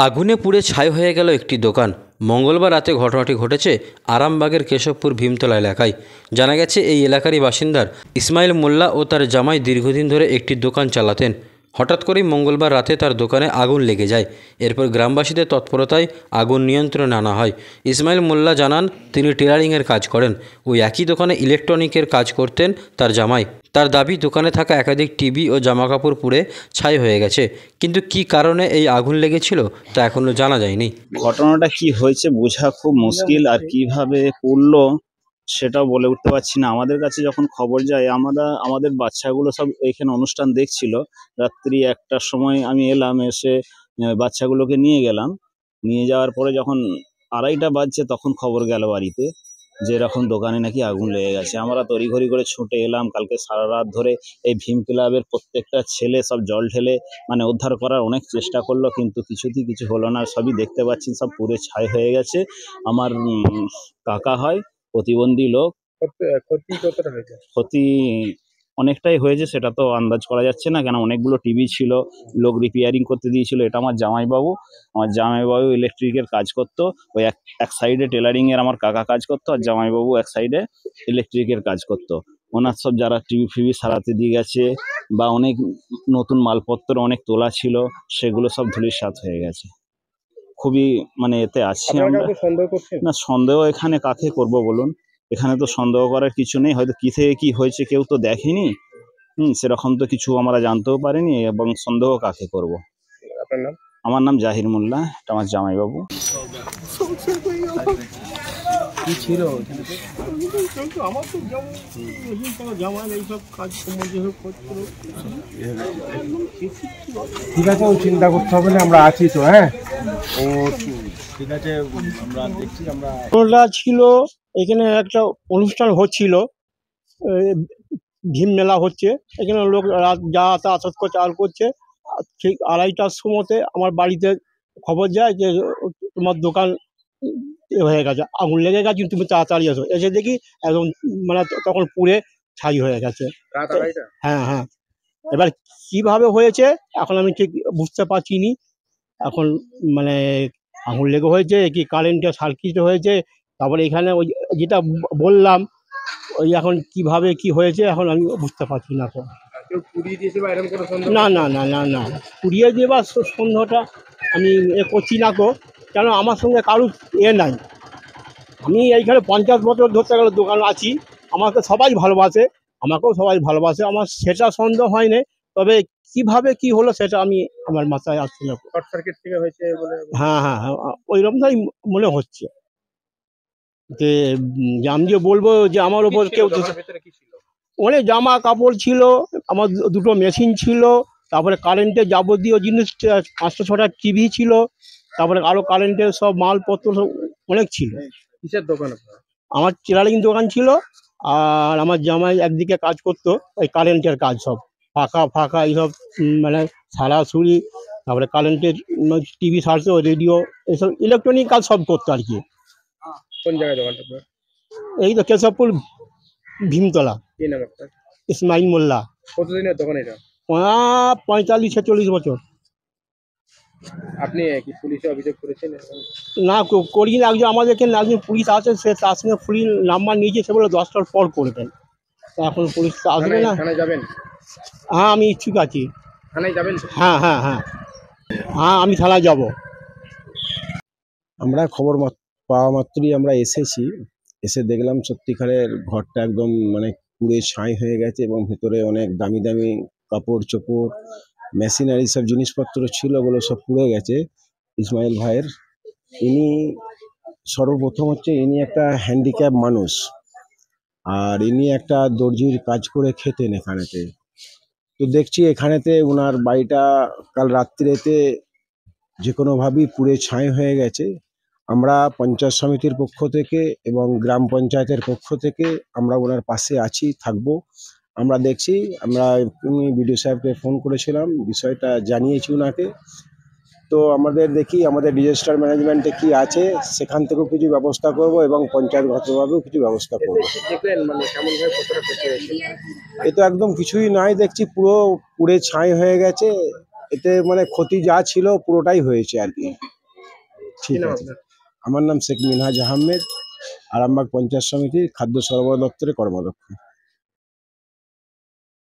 আগুনে পুড়ে ছাই হয়ে গেল একটি দোকান। মঙ্গলবার রাতে ঘটনাটি ঘটেছে আরামবাগের কেশবপুর ভীমতলা এলাকায়। জানা গেছে, এই এলাকারই বাসিন্দার ইসমাইল মোল্লা ও তার জামাই দীর্ঘদিন ধরে একটি দোকান চালাতেন। হঠাৎ করেই মঙ্গলবার রাতে তার দোকানে আগুন লেগে যায়। এরপর গ্রামবাসীদের তৎপরতায় আগুন নিয়ন্ত্রণে আনা হয়। ইসমাইল মোল্লা জানান, তিনি টেলারিংয়ের কাজ করেন। ওই একই দোকানে ইলেকট্রনিকের কাজ করতেন তার জামাই। তার দাবি, দোকানে থাকা একাধিক টিভি ও জামাকাপড় পুড়ে ছাই হয়ে গেছে, কিন্তু কী কারণে এই আগুন লেগেছিল তা এখনও জানা যায়নি। ঘটনাটা কি হয়েছে বোঝা খুব মুশকিল, আর কিভাবে পড়লো সেটাও বলে উঠতে পারছি না। আমাদের কাছে যখন খবর যায়, আমাদের বাচ্চাগুলো সব এখানে অনুষ্ঠান দেখছিল। রাত্রি 1টার সময় আমি এলাম, এসে বাচ্চাগুলোকে নিয়ে গেলাম। নিয়ে যাওয়ার পরে যখন 2:30টা বাজছে, তখন খবর গেল বাড়িতে যে এরকম দোকানে নাকি আগুন লেগে গেছে। আমরা তড়িঘড়ি করে ছুটে এলাম। কালকে সারা রাত ধরে এই ভীম ক্লাবের প্রত্যেকটা ছেলে সব জল ঢেলে উদ্ধার করার অনেক চেষ্টা করলো, কিন্তু কিছুতেই কিছু হলো না। সবই দেখতে পাচ্ছেন, সব পুরো ছাই হয়ে গেছে। আমার কাকা হয়, প্রতিবন্ধী লোক। ক্ষতি কতটা হয়েছে? ক্ষতি অনেকটাই হয়েছে, সেটা তো আন্দাজ করা যাচ্ছে না, কেন অনেকগুলো টিভি ছিল, লোক রিপেয়ারিং করতে দিয়েছিল। এটা আমার জামাইবাবু ইলেকট্রিকের কাজ করতো। ওই এক সাইডে টেলারিংয়ের আমার কাকা কাজ করতো, আর জামাইবাবু এক সাইডে ইলেকট্রিকের কাজ করতো। ওনার সব যারা টিভি ফিভি সারাতে দিয়ে গেছে, বা অনেক নতুন মালপত্র অনেক তোলা ছিল, সেগুলো সব ধূলিসাৎ হয়ে গেছে। খুবই এতে আছি আমরা। না, সন্দেহ এখানে কাকে করব বলুন? এখানে তো সন্দেহ করার কিছু নেই। হয়তো কি থেকে কি হয়েছে কেউ তো দেখেনি, সেরকম তো কিছু আমরা জানতেও পারিনি, এবং সন্দেহ কাকে করব? আপনার নাম? আমার নাম জাহির মোল্লা, এটা আমার জামাইবাবু। কি ছিল? আমার তো জামাই এইসব কাজ করছিল। ঠিক আছে, ও চিন্তা করতে হবে না, আমরা আছি তো। হ্যাঁ, ও ঠিক আছে, আমরা দেখছি। আমরা ছিল এখানে একটা অনুষ্ঠান হচ্ছিল, ভীম মেলা হচ্ছে। এখানে লোক রাত যাতায়াত করছে আর করছে। ঠিক 2:30টার সময়তে আমার বাড়িতে খবর যায় যে তোমার দোকান হয়ে গেছে, আগুন লেগে গেছে, তুমি তাড়াতাড়ি এসো। এসে দেখি একদম তখন পুড়ে ছাই হয়ে গেছে। হ্যাঁ হ্যাঁ, এবার কিভাবে হয়েছে এখন আমি ঠিক বুঝতে পারছি নি। এখন আগুন লেগে হয়েছে কি কারেন্টের সার্কিট হয়েছে, তারপরে এখানে ওই যেটা বললাম, ওই এখন কিভাবে কি হয়েছে এখন আমি বুঝতে পারছি না। এখন না না না না না, পুড়িয়ে দেবার সন্দেহটা আমি করছি না তো, কেন আমার সঙ্গে কারুর নাই। আমি এইখানে 50 বছর ধরতে গেলে দোকান আছি। আমাকে সবাই ভালোবাসে, আমাকেও সবাই ভালোবাসে, আমার সেটা সন্দেহ হয় না। তবে কিভাবে কি হলো সেটা আমার মাথায় আসছে না। শর্ট সার্কিট থেকে হয়েছে বলে? হ্যাঁ হ্যাঁ হ্যাঁ, ওইরকমটাই মনে হচ্ছে। যে আমি যে বলবো যে আমার ওপর কেউ অনেক জামা কাপড় ছিল, আমার দুটো মেশিন ছিল, তারপরে কারেন্টের যাবতীয় জিনিস 500-6টা টিভি ছিল, তারপরে আরও কারেন্টের সব মালপত্র সব অনেক ছিল। কিসের দোকান? আমার টেলারিং দোকান ছিল, আর আমার জামাই একদিকে কাজ করতো ওই কারেন্টের কাজ, সব ফাঁকা এইসব সারাসুরি, তারপরে কারেন্টের টিভি সারতো, রেডিও, এইসব ইলেকট্রনিক কাজ সব করতো আর কি। কোন জায়গায় দোকানটা? এই তো কেশবপুর ভীমতলা। কি নাম আপনার? ইসমাইল মোল্লা। কতদিনের দোকান এটা? 45-46 বছর। আপনি কি পুলিশে অভিযোগ করেছেন? না, করি না। একজন আমাদের এখানে একজন পুলিশ আছে, সে তার সঙ্গে পুলিশ নাম্বার নিয়েছে, সে বলে 10টার পর করবেন। এখন পুলিশ তো আসবে না। থানায় যাবেন? হ্যাঁ, আমি ইচ্ছুক আছি। থানায় যাবেন? হ্যাঁ হ্যাঁ হ্যাঁ হ্যাঁ, আমি থানায় যাব। আমরা খবর পাওয়া মাত্রই আমরা এসেছি। এসে দেখলাম সত্যিকারের ঘরটা একদম পুড়ে ছাই হয়ে গেছে, এবং ভেতরে অনেক দামি দামি কাপড় চোপড়, মেশিনারি সব জিনিসপত্র ছিল, ওগুলো সব পুড়ে গেছে। ইসমাইল ভাইয়ের, ইনি সর্বপ্রথম ইনি একটা হ্যান্ডিক্যাপ মানুষ, আর ইনি একটা দর্জির কাজ করে খেতেন এখানেতে। তো দেখছি এখানেতে ওনার বাড়িটা কাল রাত্রিতে যে কোনোভাবেই পুড়ে ছাই হয়ে গেছে। আমরা পঞ্চায়েত সমিতির পক্ষ থেকে এবং গ্রাম পঞ্চায়েতের পক্ষ থেকে আমরা ওনার পাশে আছি, থাকবো। আমরা দেখছি, আমরা বিডিও সাহেবকে ফোন করেছিলাম, বিষয়টা জানিয়েছি ওনাকে। তো আমাদের ডিজাস্টার ম্যানেজমেন্টে কি আছে সেখান থেকেও কিছু ব্যবস্থা করব, এবং পঞ্চায়েতগতভাবেও কিছু ব্যবস্থা করব। এ তো একদম কিছুই নাই, দেখছি পুরো পুড়ে ছাই হয়ে গেছে। এতে ক্ষতি যা ছিল পুরোটাই হয়েছে আর কি। কি ঠিক নাম আছে। আপনার? আমার নাম শেখ মিনহাজ আহমেদ, আরামবাগ পঞ্চায়েত সমিতির খাদ্য সরবরাহ দপ্তরে কর্মদক্ষ।